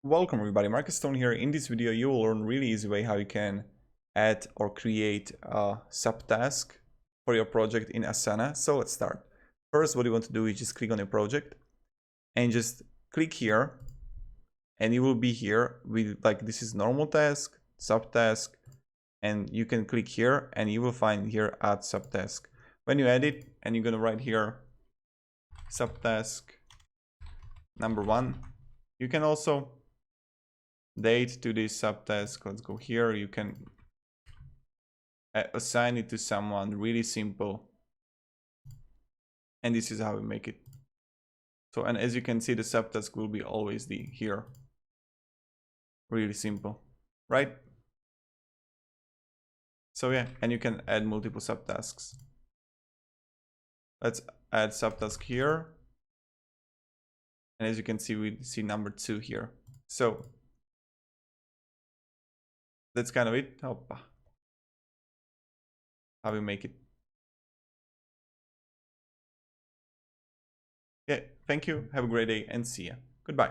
Welcome everybody, Marcus Stone here. In this video you will learn really easy way how you can add or create a subtask for your project in Asana. So let's start. First, what you want to do is just click on your project and just click here, and you will be here with this is normal task, subtask, and you can click here and you will find here add subtask. When you add it, and you're gonna write here subtask number 1, you can also date to this subtask. Let's go here. You can assign it to someone, really simple. And this is how we make it. So, and as you can see, the subtask will be always here. Really simple, right? So yeah, and you can add multiple subtasks. Let's add subtask here. And as you can see, we see number 2 here. So that's kind of it. How we make it. Yeah, thank you. Have a great day and see ya. Goodbye.